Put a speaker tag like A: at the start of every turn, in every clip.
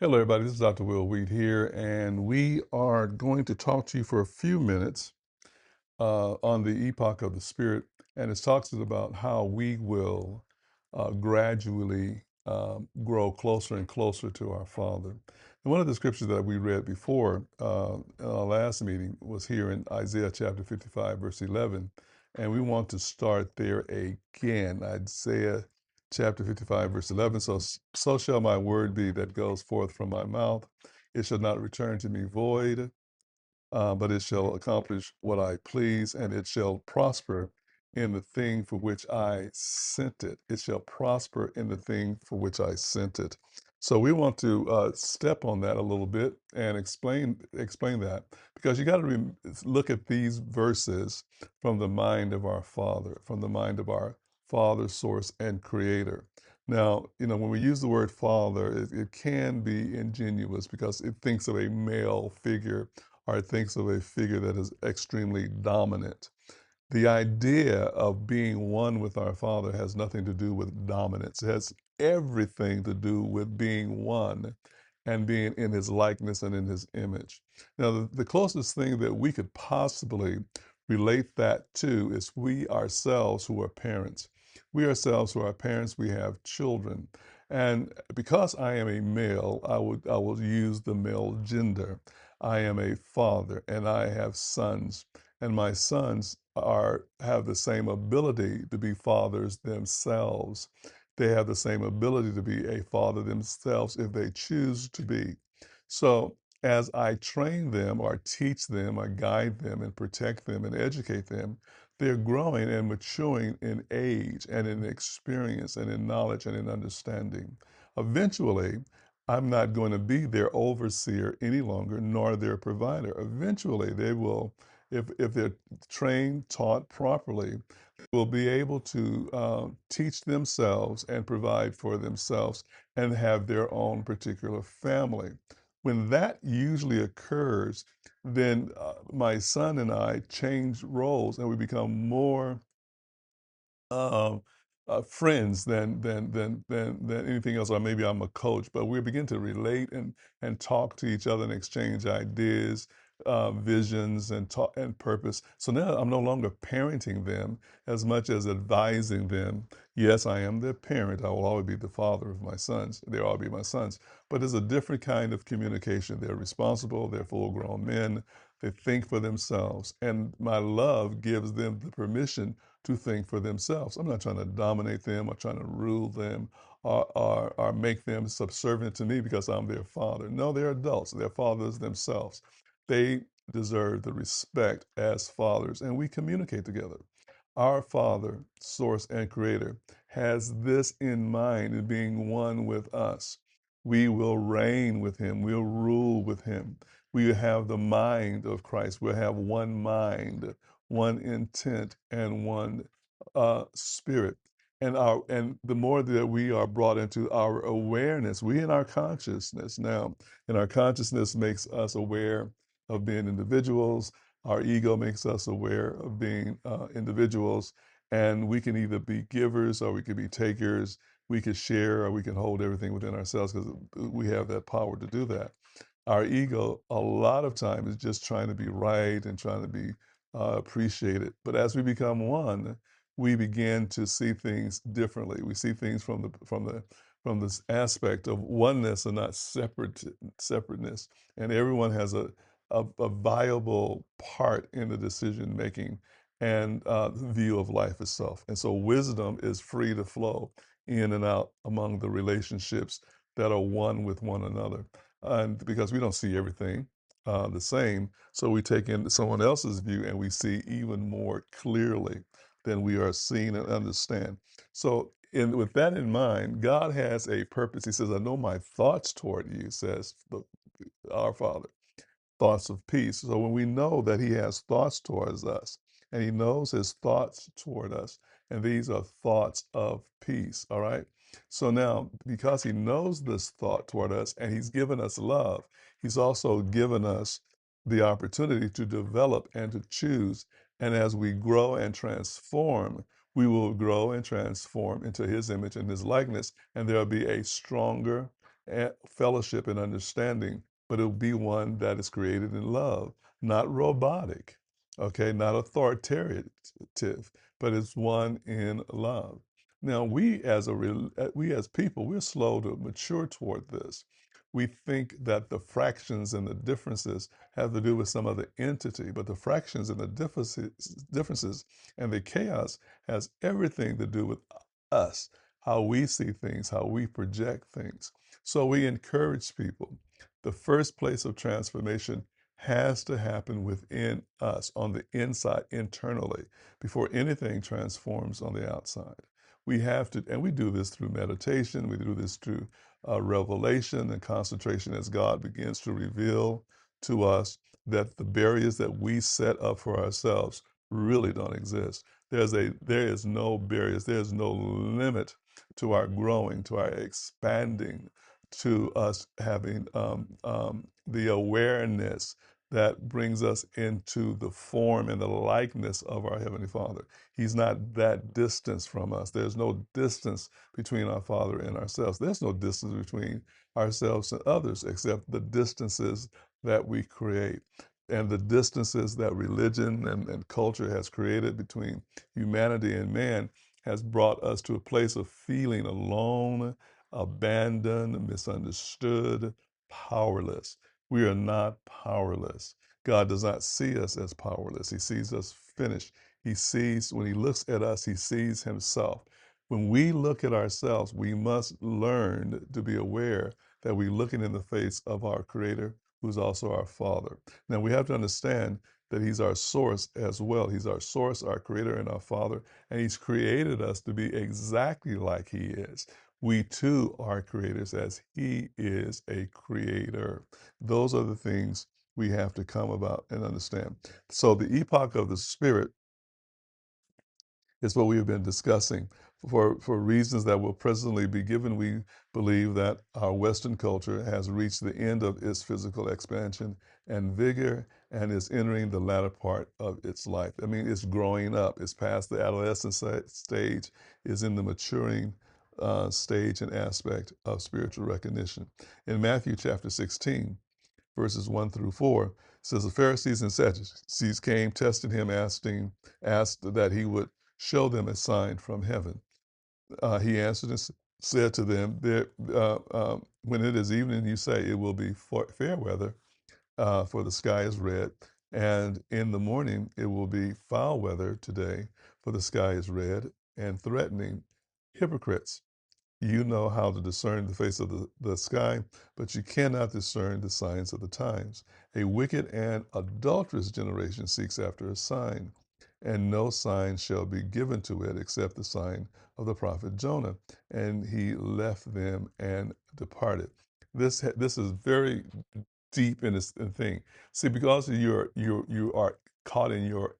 A: Hello, everybody. This is Dr. Will Wheat here, and we are going to talk to you for a few minutes on the epoch of the Spirit. And it talks about how we will gradually grow closer and closer to our Father. And one of the scriptures that we read before in our last meeting was here in Isaiah chapter 55, verse 11. And we want to start there again. Isaiah chapter 55, verse 11. So shall my word be that goes forth from my mouth. It shall not return to me void, but it shall accomplish what I please, and it shall prosper in the thing for which I sent it. It shall prosper in the thing for which I sent it. So we want to step on that a little bit and explain that, because you got to look at these verses from the mind of our Father, from the mind of our Father, source, and Creator. Now, when we use the word Father, it can be ingenuous because it thinks of a male figure, or it thinks of a figure that is extremely dominant. The idea of being one with our Father has nothing to do with dominance. It has everything to do with being one and being in his likeness and in his image. Now, the closest thing that we could possibly relate that to is we ourselves who are parents. We ourselves who are parents, we have children. And because I am a male, I will use the male gender. I am a father and I have sons, and my sons have the same ability to be fathers themselves. They have the same ability to be a father themselves if they choose to be. So as I train them or teach them or guide them and protect them and educate them, they're growing and maturing in age and in experience and in knowledge and in understanding. Eventually, I'm not going to be their overseer any longer, nor their provider. Eventually, they will, if they're trained, taught properly, will be able to teach themselves and provide for themselves and have their own particular family. When that usually occurs, then my son and I change roles and we become more um, friends than anything else. Or maybe I'm a coach, but we begin to relate and talk to each other and exchange ideas, visions, and talk and purpose. So now I'm no longer parenting them as much as advising them. Yes, I am their parent. I will always be the father of my sons. They'll all be my sons. But it's a different kind of communication. They're responsible. They're full-grown men. They think for themselves, and my love gives them the permission to think for themselves. I'm not trying to dominate them or trying to rule them or make them subservient to me because I'm their father. No, they're adults. They're fathers themselves. They deserve the respect as fathers, and we communicate together. Our Father, Source, and Creator has this in mind in being one with us. We will reign with Him. We'll rule with Him. We have the mind of Christ. We'll have one mind, one intent, and one spirit. And the more that we are brought into our awareness, we in our consciousness now, and our consciousness makes us aware of being individuals. Our ego makes us aware of being individuals, and we can either be givers or we can be takers. We can share or we can hold everything within ourselves because we have that power to do that. Our ego, a lot of time, is just trying to be right and trying to be appreciated. But as we become one, we begin to see things differently. We see things from this aspect of oneness and not separateness. And everyone has a viable part in the decision making and view of life itself. And so wisdom is free to flow in and out among the relationships that are one with one another. And because we don't see everything the same, so we take in someone else's view and we see even more clearly than we are seeing and understand. So with that in mind, God has a purpose. He says, I know my thoughts toward you, says our Father, thoughts of peace. So when we know that he has thoughts towards us and he knows his thoughts toward us, and these are thoughts of peace, all right? So now, because he knows this thought toward us and he's given us love, he's also given us the opportunity to develop and to choose. And as we grow and transform, we will grow and transform into his image and his likeness, and there'll be a stronger fellowship and understanding, but it'll be one that is created in love, not robotic, okay, not authoritative, but it's one in love. Now, we as people, we're slow to mature toward this. We think that the fractions and the differences have to do with some other entity, but the fractions and the differences and the chaos has everything to do with us, how we see things, how we project things. So we encourage people. The first place of transformation has to happen within us, on the inside, internally, before anything transforms on the outside. We have to, and we do this through meditation, we do this through revelation and concentration as God begins to reveal to us that the barriers that we set up for ourselves really don't exist. There is no barriers, there is no limit to our growing, to our expanding, to us having the awareness that brings us into the form and the likeness of our Heavenly Father. He's not that distance from us. There's no distance between our Father and ourselves. There's no distance between ourselves and others except the distances that we create and the distances that religion and culture has created between humanity and man has brought us to a place of feeling alone, abandoned, misunderstood, powerless. We are not powerless. God does not see us as powerless. He sees us finished. He sees, when he looks at us, he sees himself. When we look at ourselves, we must learn to be aware that we're looking in the face of our Creator, who's also our Father. Now, we have to understand that he's our source as well. He's our source, our Creator, and our Father, and he's created us to be exactly like he is. We too are creators as he is a creator. Those are the things we have to come about and understand. So the epoch of the Spirit is what we have been discussing. For reasons that will presently be given, we believe that our Western culture has reached the end of its physical expansion and vigor and is entering the latter part of its life. I mean, it's growing up. It's past the adolescent stage, is in the maturing stage and aspect of spiritual recognition. In Matthew chapter 16, verses 1 through 4, says the Pharisees and Sadducees came, testing him, asked that he would show them a sign from heaven. He answered and said to them, when it is evening, you say it will be fair weather, for the sky is red, and in the morning it will be foul weather today, for the sky is red and threatening. Hypocrites, you know how to discern the face of the sky, but you cannot discern the signs of the times. A wicked and adulterous generation seeks after a sign, and no sign shall be given to it except the sign of the prophet Jonah. And he left them and departed. This is very deep in this thing. See, because you are caught in your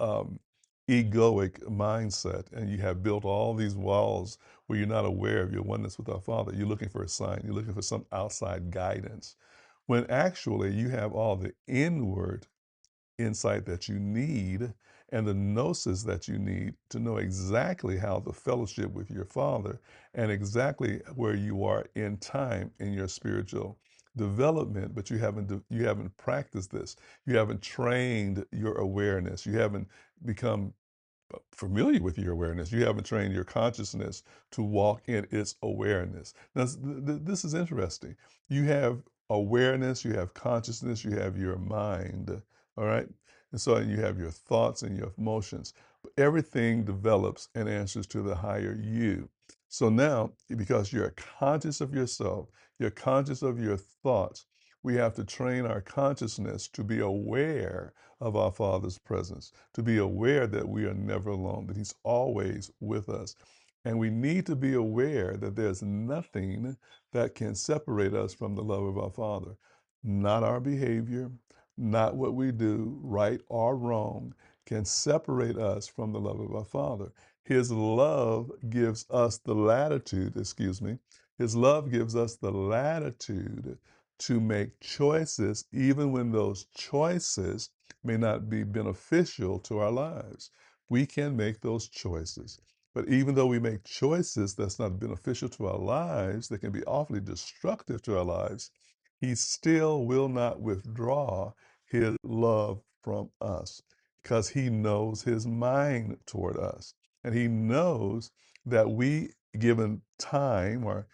A: um, egoic mindset, and you have built all these walls where you're not aware of your oneness with our Father. You're looking for a sign. You're looking for some outside guidance, when actually you have all the inward insight that you need and the gnosis that you need to know exactly how to fellowship with your Father and exactly where you are in time in your spiritual development. But you haven't practiced this. You haven't trained your awareness. You haven't become familiar with your awareness. You haven't trained your consciousness to walk in its awareness. Now, this is interesting. You have awareness, you have consciousness, you have your mind, all right? And so you have your thoughts and your emotions. But everything develops and answers to the higher you. So now, because you're conscious of yourself, you're conscious of your thoughts, we have to train our consciousness to be aware of our Father's presence, to be aware that we are never alone, that he's always with us. And we need to be aware that there's nothing that can separate us from the love of our Father. Not our behavior, not what we do, right or wrong, can separate us from the love of our Father. His love gives us the latitude, his love gives us the latitude to make choices, even when those choices may not be beneficial to our lives. We can make those choices. But even though we make choices that's not beneficial to our lives, that can be awfully destructive to our lives, he still will not withdraw his love from us because he knows his mind toward us. And he knows that we, given time, are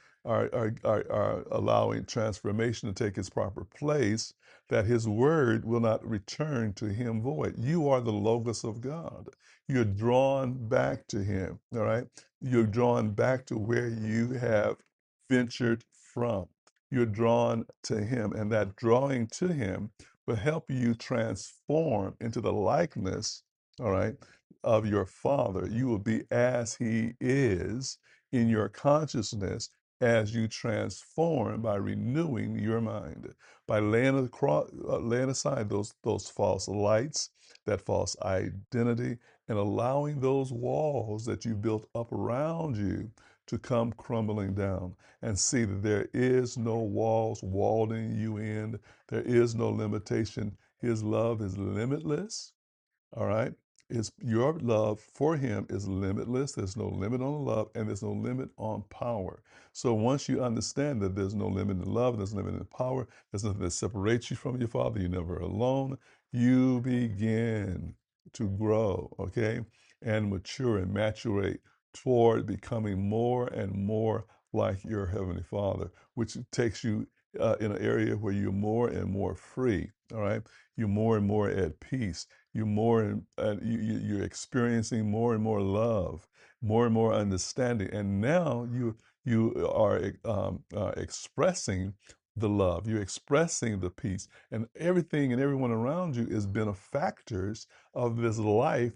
A: allowing transformation to take its proper place, that his word will not return to him void. You are the Logos of God. You're drawn back to him, all right? You're drawn back to where you have ventured from. You're drawn to him, and that drawing to him will help you transform into the likeness, all right, of your Father. You will be as he is in your consciousness as you transform by renewing your mind, by laying aside those false lights, that false identity, and allowing those walls that you built up around you to come crumbling down, and see that there is no walls walling you in. There is no limitation. His love is limitless. All right. Your love for him is limitless. There's no limit on love, and there's no limit on power. So once you understand that there's no limit in love, there's no limit in power, there's nothing that separates you from your Father, you're never alone, you begin to grow, okay, and mature and maturate toward becoming more and more like your Heavenly Father, which takes you in an area where you're more and more free, all right? You're more and more at peace. You're you're experiencing more and more love, more and more understanding, and now you are expressing the love. You're expressing the peace, and everything and everyone around you is benefactors of this life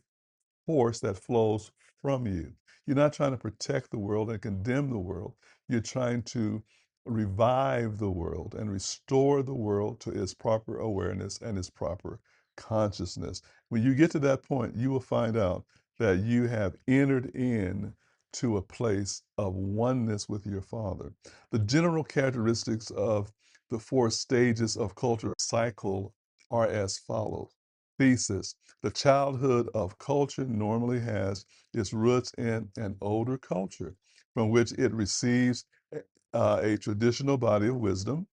A: force that flows from you. You're not trying to protect the world and condemn the world. You're trying to revive the world and restore the world to its proper awareness and its proper consciousness. When you get to that point, you will find out that you have entered in to a place of oneness with your Father. The general characteristics of the four stages of culture cycle are as follows. Thesis: the childhood of culture normally has its roots in an older culture from which it receives a traditional body of wisdom,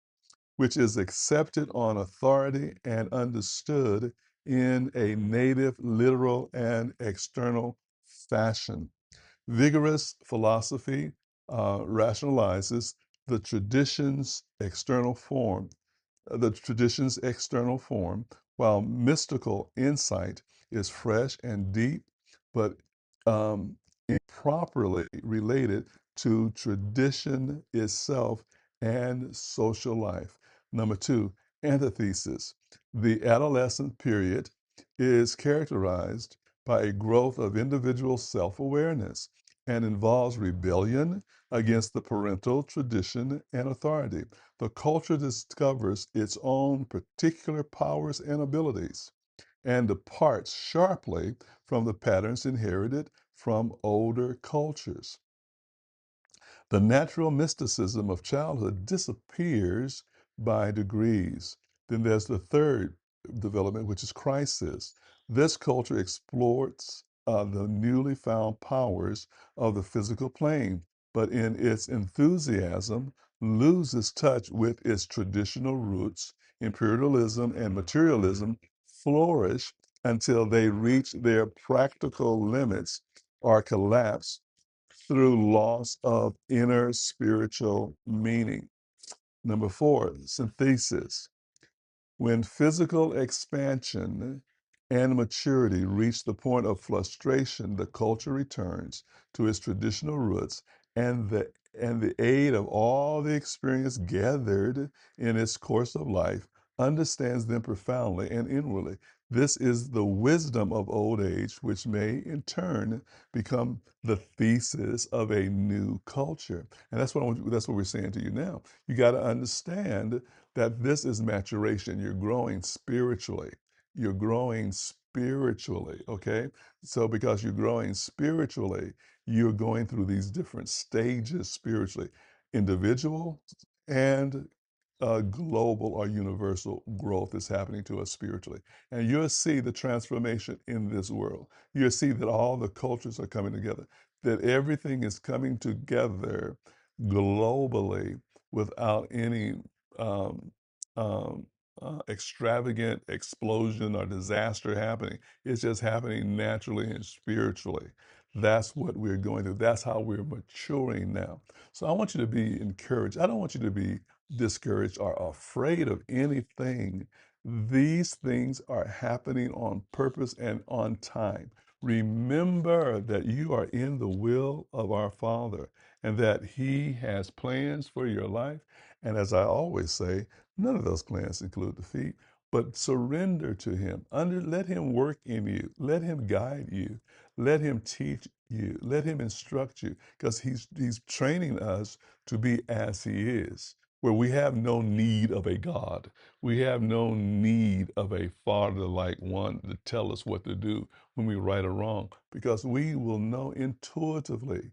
A: which is accepted on authority and understood in a native, literal, and external fashion. Vigorous philosophy rationalizes the tradition's external form, while mystical insight is fresh and deep, but um, improperly related to tradition itself and social life. Number two, antithesis. The adolescent period is characterized by a growth of individual self awareness and involves rebellion against the parental tradition and authority. The culture discovers its own particular powers and abilities and departs sharply from the patterns inherited from older cultures. The natural mysticism of childhood disappears by degrees. Then there's the third development, which is crisis. This culture exploits the newly found powers of the physical plane, but in its enthusiasm, loses touch with its traditional roots. Imperialism and materialism flourish until they reach their practical limits or collapse through loss of inner spiritual meaning. Number four, synthesis. When physical expansion and maturity reach the point of frustration, the culture returns to its traditional roots and the aid of all the experience gathered in its course of life understands them profoundly and inwardly. This is the wisdom of old age, which may in turn become the thesis of a new culture. And that's what we're saying to you now. You got to understand that this is maturation. You're growing spiritually. You're growing spiritually, okay? So because you're growing spiritually, you're going through these different stages spiritually, individual and global or universal growth is happening to us spiritually. And you'll see the transformation in this world. You'll see that all the cultures are coming together. that everything is coming together globally without any um, um, extravagant explosion or disaster happening. It's just happening naturally and spiritually. That's what we're going through. That's how we're maturing now. So I want you to be encouraged. I don't want you to be discouraged or afraid of anything. These things are happening on purpose and on time. Remember that you are in the will of our Father and that He has plans for your life. And as I always say, none of those plans include defeat, but surrender to Him. Let Him work in you. Let Him guide you. Let Him teach you. Let Him instruct you, because He's training us to be as He is, where we have no need of a God. We have no need of a Father like one to tell us what to do when we right or wrong, because we will know intuitively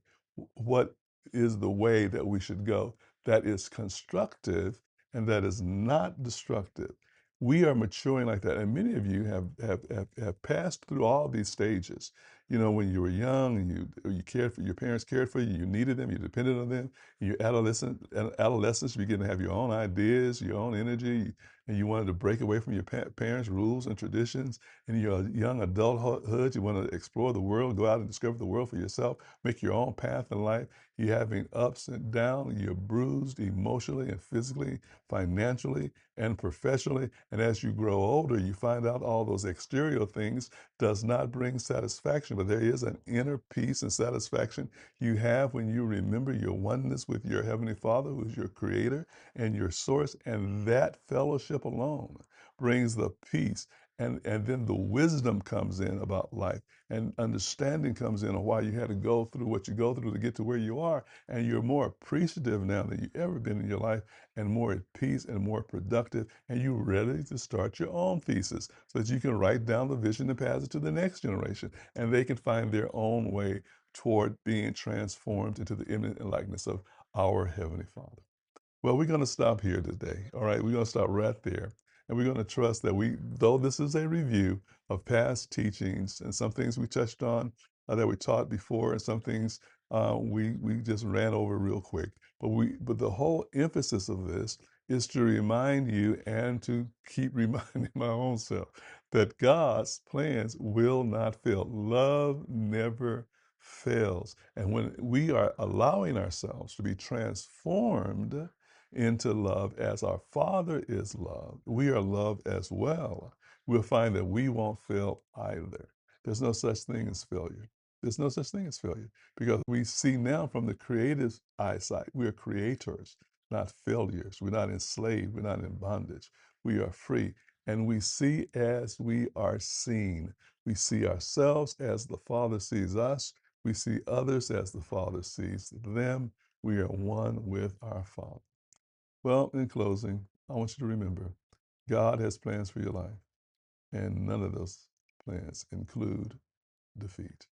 A: what is the way that we should go that is constructive and that is not destructive. We are maturing like that. And many of you have passed through all these stages. You know, when you were young and you cared for your parents, cared for you, you needed them, you depended on them. In your adolescence, you begin to have your own ideas, your own energy, and you wanted to break away from your parents' rules and traditions. In your young adulthood, you want to explore the world, go out and discover the world for yourself, make your own path in life. You're having ups and downs. You're bruised emotionally and physically, financially and professionally. And as you grow older, you find out all those exterior things does not bring satisfaction, but there is an inner peace and satisfaction you have when you remember your oneness with your Heavenly Father, who's your creator and your source. And that fellowship alone brings the peace. And then the wisdom comes in about life, and understanding comes in on why you had to go through what you go through to get to where you are. And you're more appreciative now than you've ever been in your life, and more at peace and more productive. And you're ready to start your own thesis so that you can write down the vision and pass it to the next generation. And they can find their own way toward being transformed into the image and likeness of our Heavenly Father. Well, we're going to stop here today. All right, we're going to stop right there. And we're going to trust that though this is a review of past teachings and some things we touched on that we taught before, and some things we just ran over real quick. But the whole emphasis of this is to remind you and to keep reminding my own self that God's plans will not fail. Love never fails. And when we are allowing ourselves to be transformed into love as our Father is love, we are loved as well, we'll find that we won't fail either. There's no such thing as failure. There's no such thing as failure, because we see now from the creative eyesight, we are creators, not failures. We're not enslaved. We're not in bondage. We are free. And we see as we are seen. We see ourselves as the Father sees us. We see others as the Father sees them. We are one with our Father. Well, in closing, I want you to remember God has plans for your life, and none of those plans include defeat.